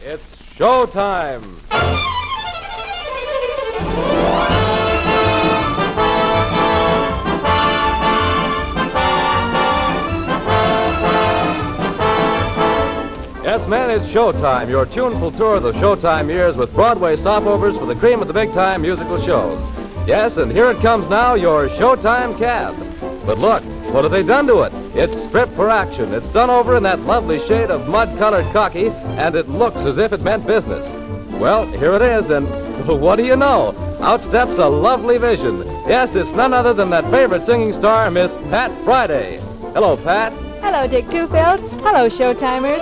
It's showtime! Yes, man, it's showtime, your tuneful tour of the Showtime years with Broadway stopovers for the cream of the big-time musical shows. Yes, and here it comes now, your Showtime cab. But look, what have they done to it? It's stripped for action. It's done over in that lovely shade of mud-colored khaki, and it looks as if it meant business. Well, here it is, and what do you know? Out steps a lovely vision. Yes, it's none other than that favorite singing star, Miss Pat Friday. Hello, Pat. Hello, Dick Tufeld. Hello, Showtimers.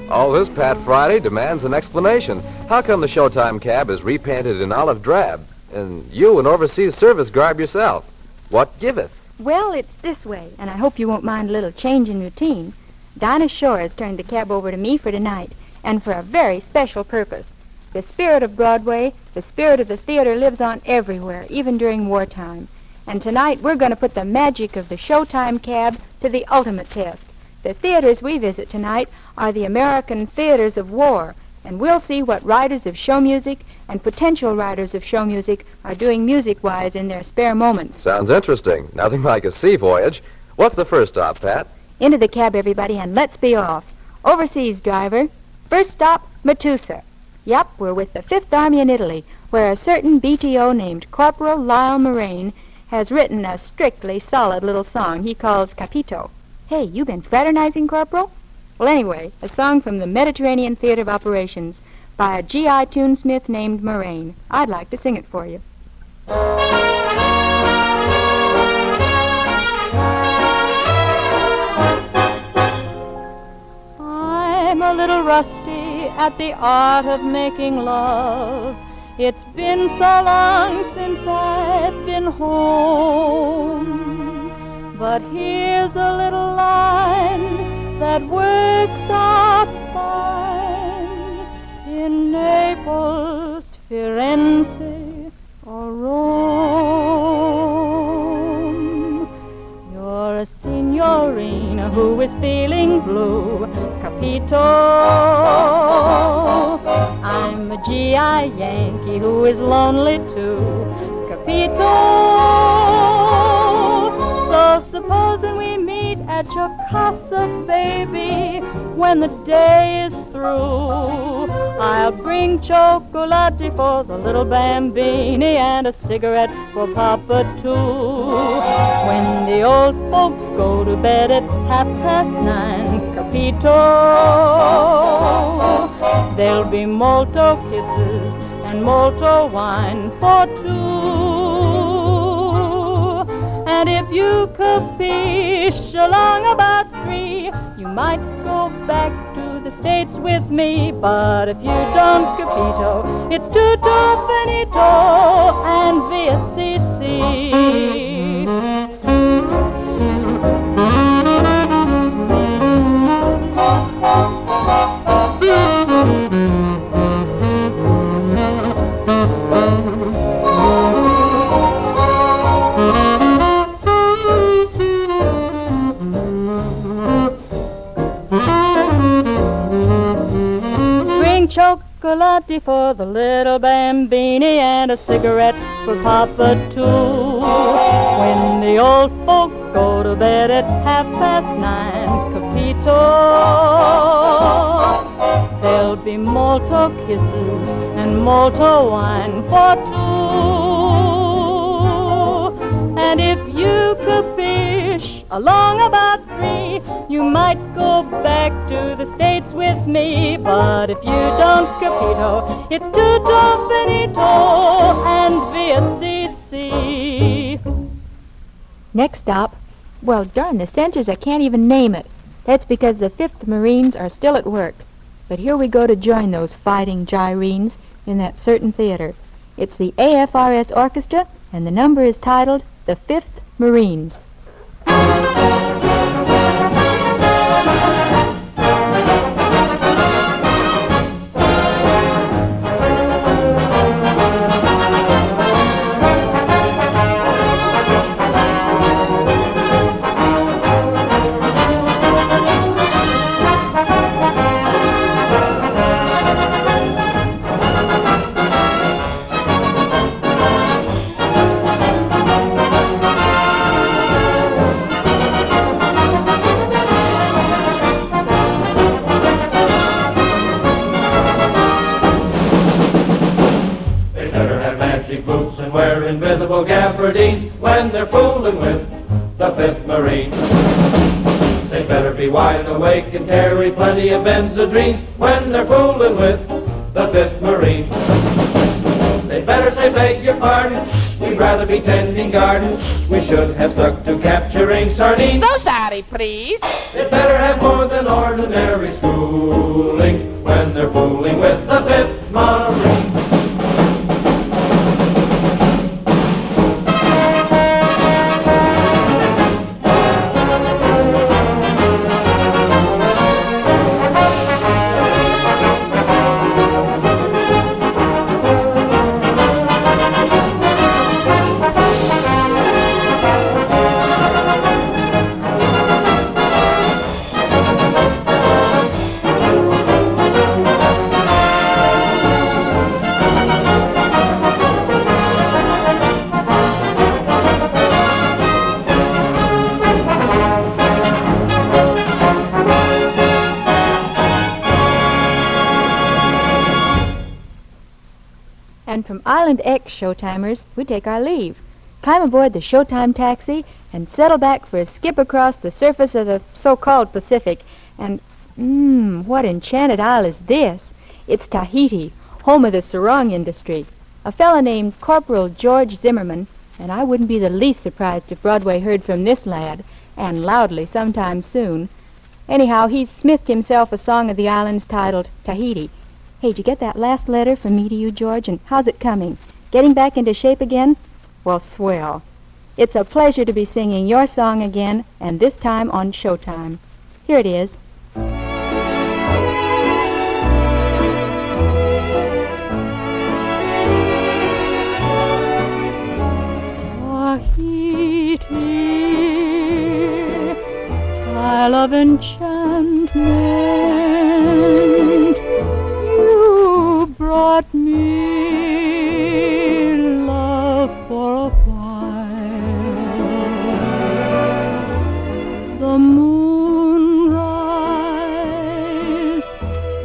All this, Pat Friday, demands an explanation. How come the Showtime cab is repainted in olive drab, and you in overseas service garb yourself? What giveth? Well, it's this way, and I hope you won't mind a little change in routine. Dinah Shore has turned the cab over to me for tonight, and for a very special purpose. The spirit of Broadway, the spirit of the theater lives on everywhere, even during wartime. And tonight we're going to put the magic of the Showtime cab to the ultimate test. The theaters we visit tonight are the American theaters of war, and we'll see what writers of show music and potential writers of show music are doing music-wise in their spare moments. Sounds interesting. Nothing like a sea voyage. What's the first stop, Pat? Into the cab, everybody, and let's be off. Overseas, driver. First stop, Matusa. Yep, we're with the Fifth Army in Italy, where a certain BTO named Corporal Lyle Moraine has written a strictly solid little song he calls Capito. Hey, you been fraternizing, Corporal? Well, anyway, a song from the Mediterranean Theater of Operations by a G.I. tunesmith named Moraine. I'd like to sing it for you. I'm a little rusty at the art of making love. It's been so long since I've been home. But here's a little line that works out fine in Naples, Firenze, or Rome. You're a signorina who is feeling blue, Capito. I'm a G.I. Yankee who is lonely too, Capito. So supposing we meet at your casa, baby, when the day is through. I'll bring chocolate for the little bambini and a cigarette for Papa, too. When the old folks go to bed at 9:30, Capito, there'll be molto kisses and molto wine for two. And if you capiche along about 3, you might go back to the States with me. But if you don't, Capito, it's tutto finito and via CC. Chocolate for the little bambini and a cigarette for Papa, too. When the old folks go to bed at 9:30, Capito, there'll be molto kisses and molto wine for two. And if you capiche along about 3, you might go back to the States with me. But if you don't, Capito, it's tutto finito and via CC. Next stop, well, darn the censors, I can't even name it. That's because the 5th Marines are still at work. But here we go to join those fighting gyrenes in that certain theater. It's the AFRS Orchestra, and the number is titled The 5th Marines. invisible gabardines when they're fooling with the 5th Marine. They better be wide awake and carry plenty of benzodrines when they're fooling with the 5th Marine. They better say, beg your pardon, we'd rather be tending gardens. We should have stuck to capturing sardines. So sorry, please. They better have more than ordinary schooling when they're fooling with the 5th Marine. And from Island X Showtimers, we take our leave, climb aboard the Showtime taxi, and settle back for a skip across the surface of the so-called Pacific. And, what enchanted isle is this? It's Tahiti, home of the sarong industry. A fellow named Corporal George Zimmerman, and I wouldn't be the least surprised if Broadway heard from this lad, and loudly sometime soon. Anyhow, he's smithed himself a song of the islands titled Tahiti. Hey, did you get that last letter from me to you, George, and how's it coming? Getting back into shape again? Well, swell. It's a pleasure to be singing your song again, and this time on Showtime. Here it is. Tahiti, isle of enchantment, you brought me love for a while. The moonrise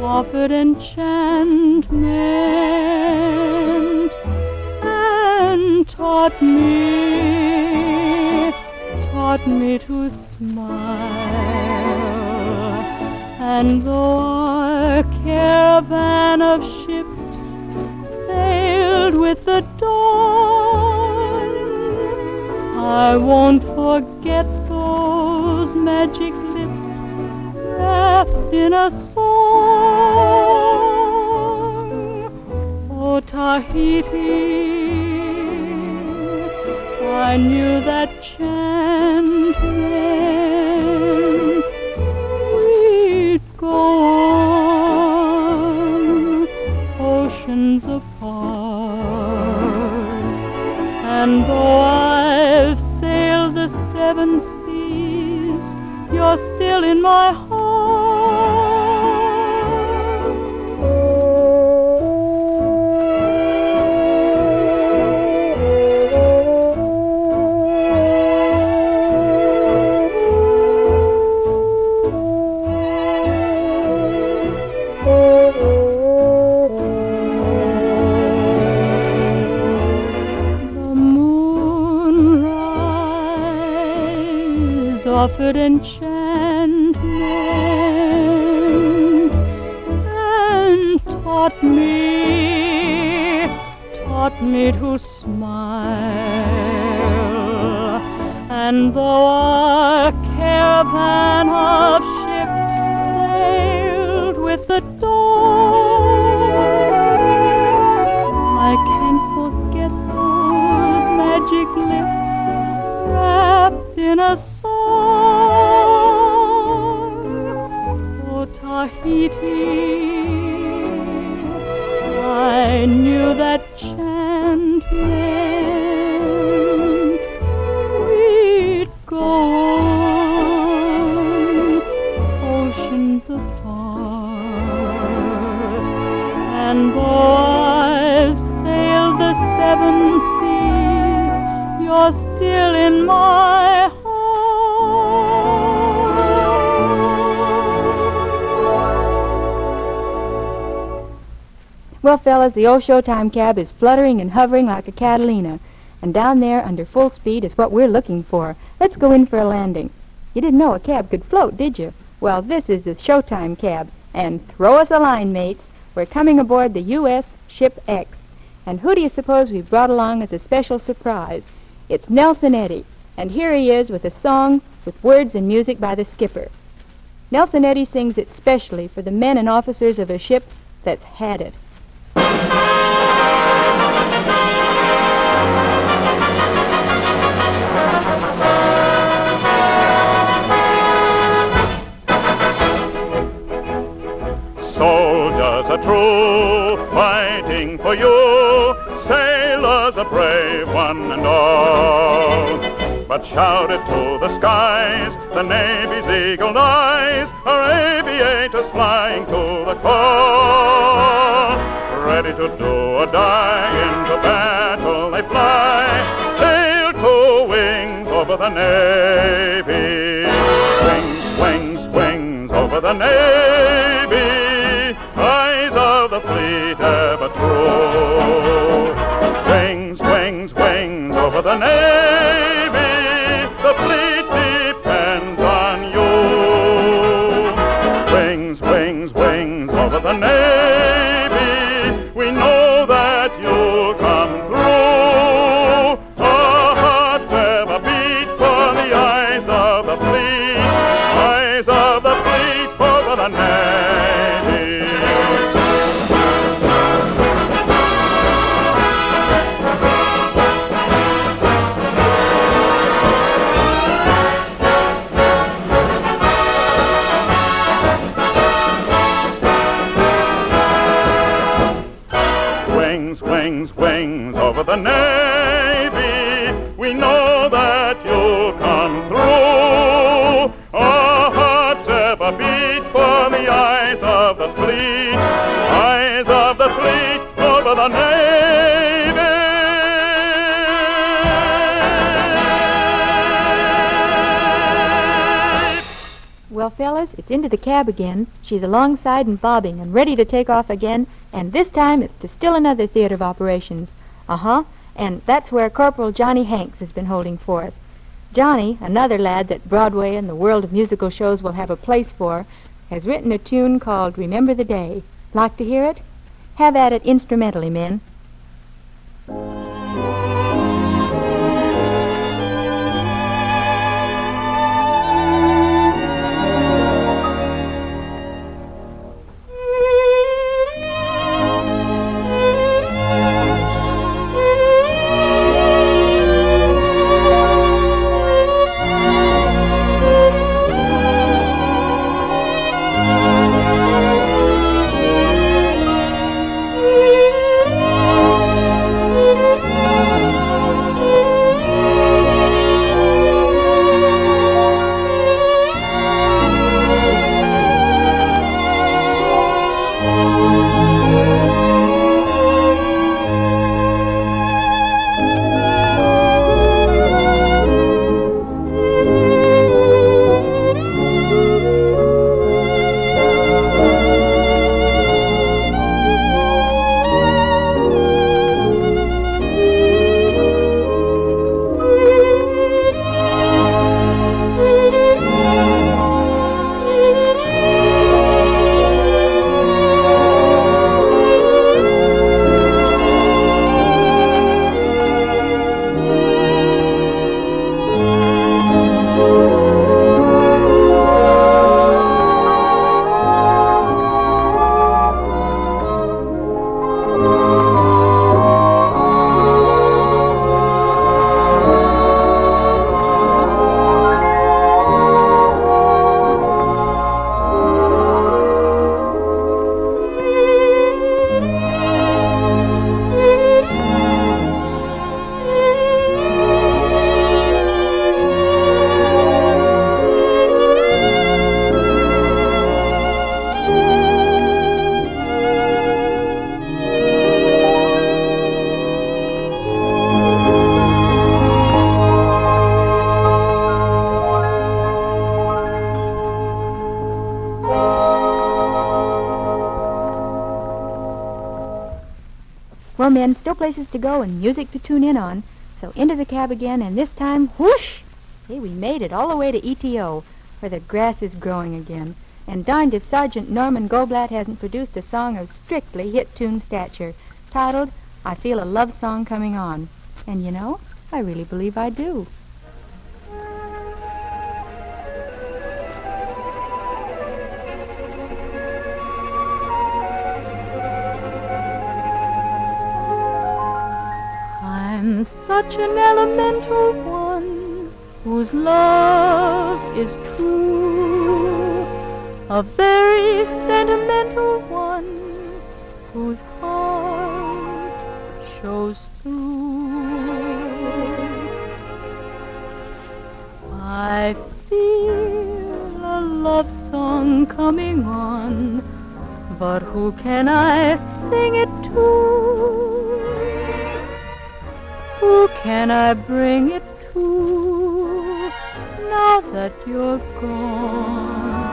offered enchantment and taught me to smile. And though our caravan of ships sailed with the dawn, I won't forget those magic lips wrapped in a song. Oh, Tahiti, I knew that enchantment. We'd go on oceans apart, and though I've sailed the 7 seas, you're still in my heart. Offered enchantment and taught me to smile. And though our caravan of ships sailed with the dawn, I can't forget those magic lips wrapped in a song. Oh, Tahiti, I knew that enchantment. We'd go on oceans apart, and though I've sailed the 7 seas, you're still in my heart. Well, fellas, the old Showtime cab is fluttering and hovering like a Catalina. and down there under full speed is what we're looking for. Let's go in for a landing. You didn't know a cab could float, did you? Well, this is the Showtime cab, and throw us a line, mates. We're coming aboard the U.S. Ship X. And who do you suppose we brought along as a special surprise? It's Nelson Eddy, and here he is with a song with words and music by the skipper. Nelson Eddy sings it specially for the men and officers of a ship that's had it. Soldiers are true, fighting for you, sailors are brave, one and all. But shout it to the skies, the Navy's eagle eyes, our aviators flying to the call. Ready to do or die, into battle they fly, tail to wings over the Navy. Wings, wings, wings over the Navy. Eyes of the fleet ever true. Wings, wings, wings over the Navy. The fleet depends on you. Wings, wings, wings over the Navy. We know that you'll come through. Our hearts ever beat for the eyes of the fleet. Eyes of the fleet over the Navy. Wings, wings over the Navy. We know that you'll come through. Our hearts ever beat for the eyes of the fleet. Eyes of the fleet over the Navy. Well, fellas, it's into the cab again. She's alongside and bobbing and ready to take off again, and this time it's to still another theater of operations. And that's where Corporal Johnny Hanks has been holding forth. Johnny, another lad that Broadway and the world of musical shows will have a place for, has written a tune called Remember the Day. Like to hear it? Have at it instrumentally, men. Well, men, still places to go and music to tune in on. So into the cab again, and this time, whoosh! Hey, we made it all the way to ETO, where the grass is growing again. And darned if Sergeant Norman Goldblatt hasn't produced a song of strictly hit-tune stature, titled, I Feel a Love Song Coming On. And you know, I really believe I do. I'm such an elemental one whose love is true, a very sentimental one whose heart shows through. I feel a love song coming on, but who can I sing it to? Who can I bring it to now that you're gone?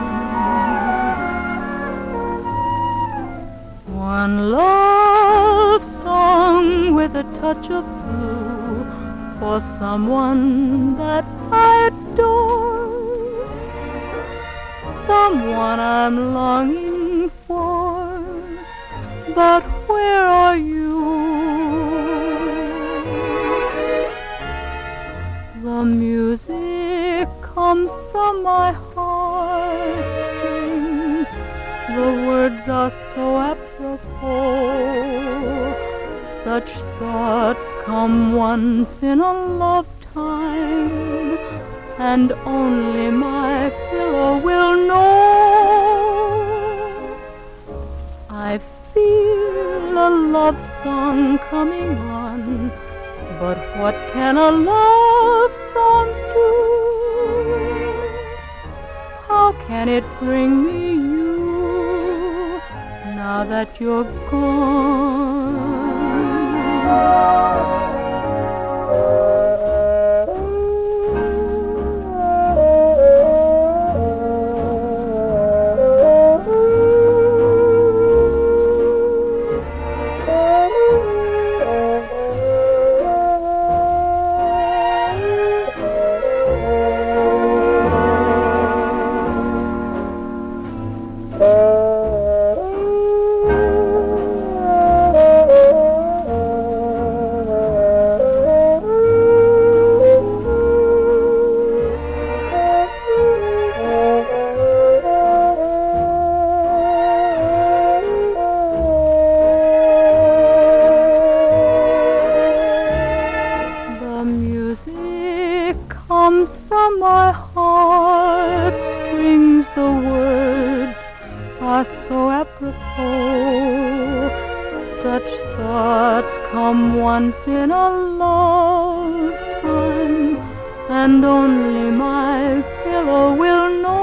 One love song with a touch of blue for someone that I adore, someone I'm longing for, but where are you? The music comes from my heartstrings. The words are so apropos. Such thoughts come once in a lifetime, and only my pillow will know. I feel a love song coming on, but what can a love song do? How can it bring me you now that you're gone? Once in a lifetime, and only my pillow will know.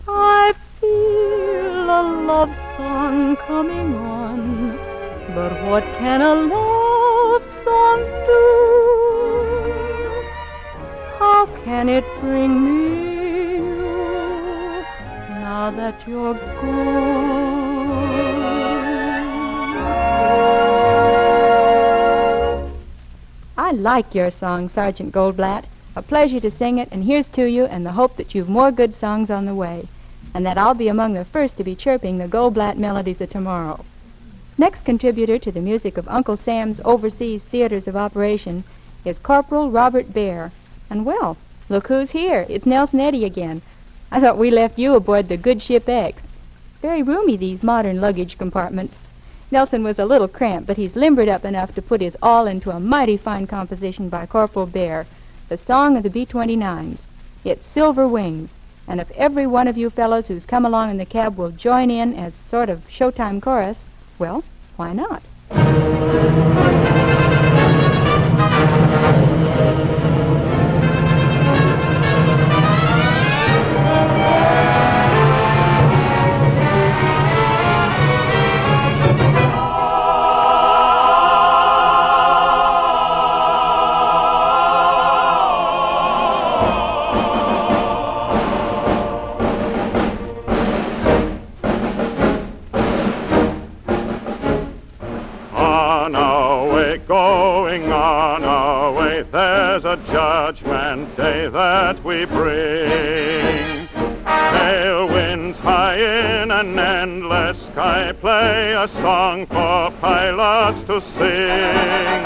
I feel a love song coming on, but what can a love song do? How can it bring me you now that you're gone? I like your song, Sergeant Goldblatt. A pleasure to sing it, and here's to you and the hope that you've more good songs on the way, and that I'll be among the first to be chirping the Goldblatt melodies of tomorrow. Next contributor to the music of Uncle Sam's Overseas Theaters of Operation is Corporal Robert Bear. And well, look who's here. It's Nelson Eddy again. I thought we left you aboard the good ship X. Very roomy, these modern luggage compartments. Nelson was a little cramped, but he's limbered up enough to put his all into a mighty fine composition by Corporal Bear, the song of the B-29s. It's Silver Wings, and if every one of you fellows who's come along in the cab will join in as sort of Showtime chorus, well, why not? On our way going on our way. There's a judgment day that we bring. Pale winds high in an endless sky play a song for pilots to sing.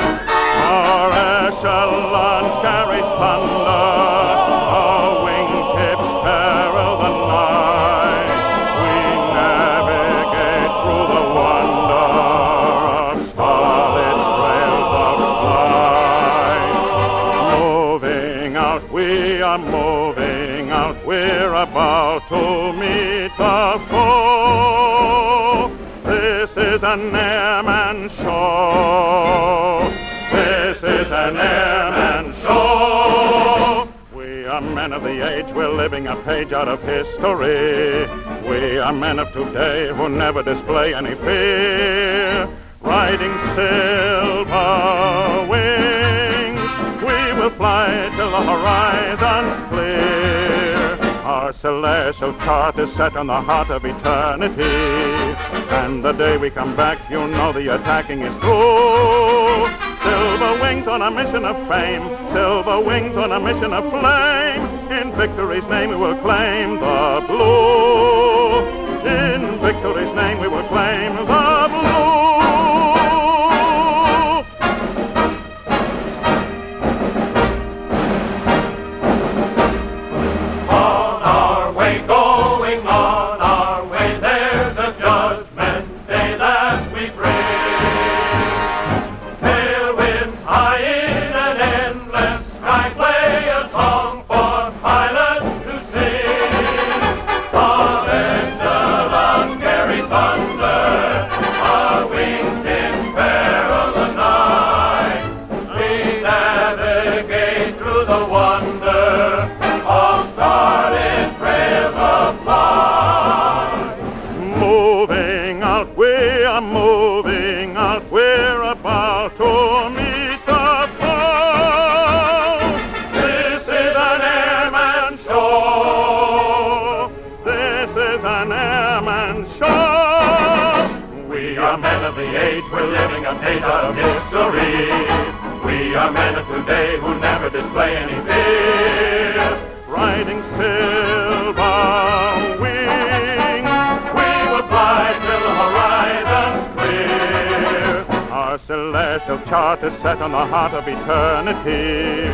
Our echelons carry thunder, our wingtips peril the night. We navigate through the wonder of starlit trails of flight. Moving out, we are moving out, we're about to meet the foe. This is an airman show. This is an airman show. We are men of the age, we're living a page out of history. We are men of today who never display any fear. Riding silver wings, we will fly till the horizon's clear. Our celestial chart is set on the heart of eternity. And the day we come back, you know the attacking is through. Silver wings on a mission of fame, silver wings on a mission of flame. In victory's name we will claim the blue. In victory's name we will claim the blue. Moving out, we're about to meet the foe. This is an airman show. This is an airman show. We are men of the age, we're living a page out of history. We are men of today who never display any fear. Riding silver wings, we will fly till the horizon's clear. Our celestial chart is set on the heart of eternity.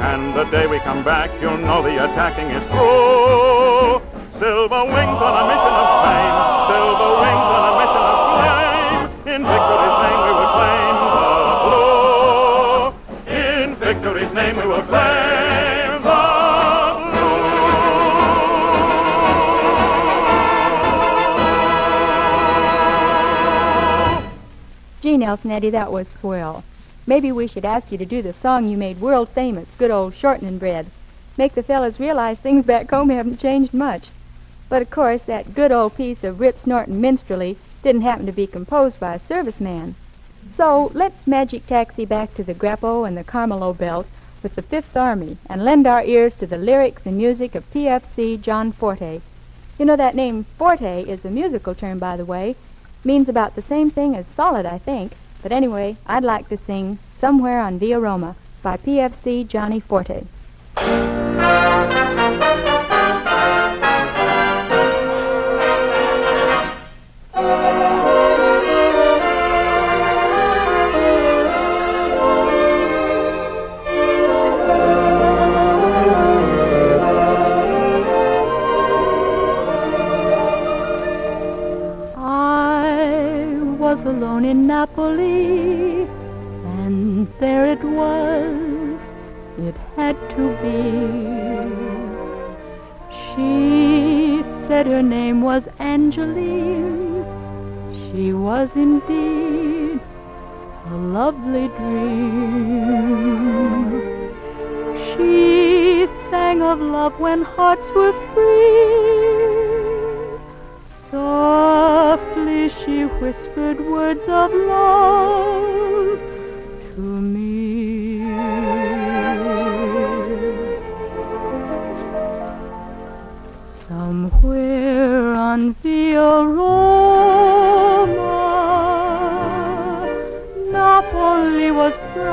And the day we come back, you'll know the attacking is through. Silver wings on a mission of fame, silver wings on a mission of flame. In victory's name we will claim the blue. In victory's name we will claim the blue. Gee, Nelson, Eddie, that was swell. Maybe we should ask you to do the song you made world famous, Good Old Shortening Bread. Make the fellas realize things back home haven't changed much. But of course, that good old piece of rip-snorting minstrelsy didn't happen to be composed by a serviceman. So let's magic taxi back to the Grappo and the Carmelo belt with the Fifth Army and lend our ears to the lyrics and music of PFC John Forte. You know that name Forte is a musical term, by the way. Means about the same thing as solid, I think. But anyway, I'd like to sing Somewhere on Via Roma by PFC Johnny Forte. Alone in Napoli, and there it was, it had to be. She said her name was Angeline. She was indeed a lovely dream. She sang of love when hearts were free. Softly she whispered words of love to me. Somewhere on Via Roma, Napoli was bright.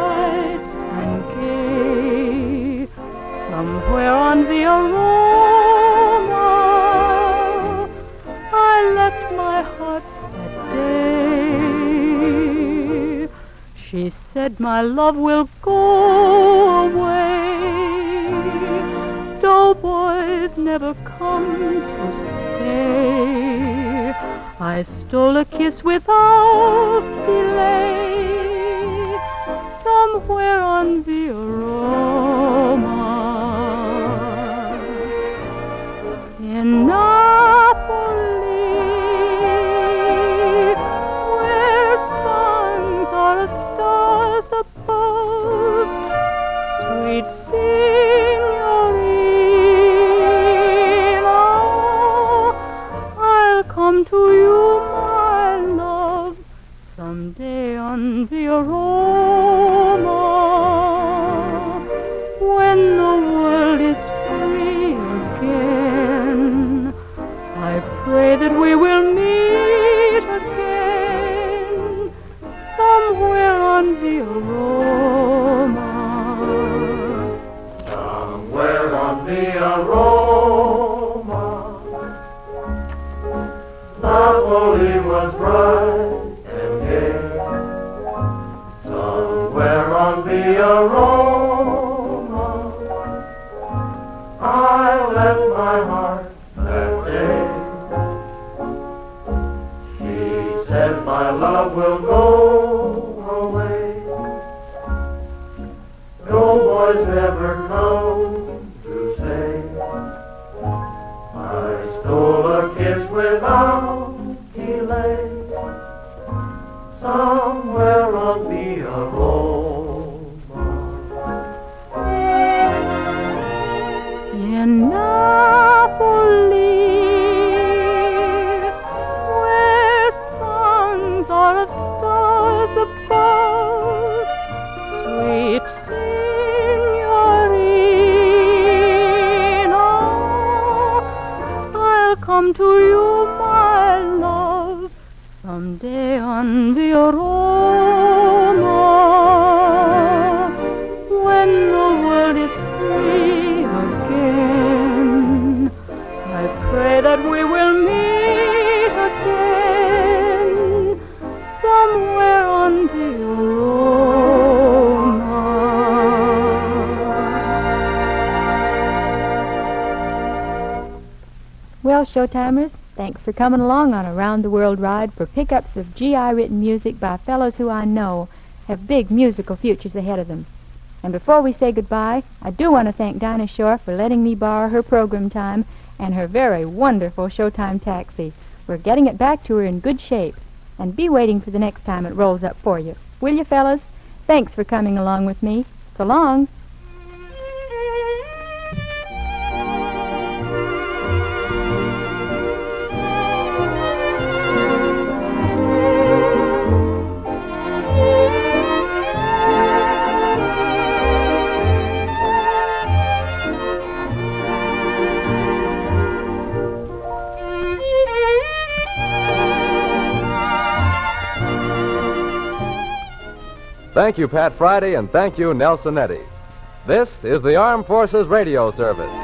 said my love will go away. Doughboys never come to stay. I stole a kiss without delay, somewhere on the aroma. In Napoli, where suns are of stars above, sweet signorina, I'll come to you, my love, someday on the aroma. When the world is free again, I pray that we will meet again, somewhere on the aroma. Somewhere on the aroma, Napoli was bright and gay. Somewhere on the aroma, I left my heart that day. She said my love will go away. No boys ever come to say. I stole a kiss without delay, somewhere on the aroma. In Napoli, where suns are of stars above, sweet signorina, I'll come to you, my love, someday on the aroma. When the world is free again, I pray that we will meet again, somewhere on the aroma. Well, Showtimers, thanks for coming along on a round-the-world ride for pickups of GI-written music by fellows who I know have big musical futures ahead of them. And before we say goodbye, I do want to thank Dinah Shore for letting me borrow her program time and her very wonderful Showtime taxi. We're getting it back to her in good shape. And be waiting for the next time it rolls up for you. Will you, fellas? Thanks for coming along with me. So long. Thank you, Pat Friday, and thank you, Nelson Eddy. This is the Armed Forces Radio Service.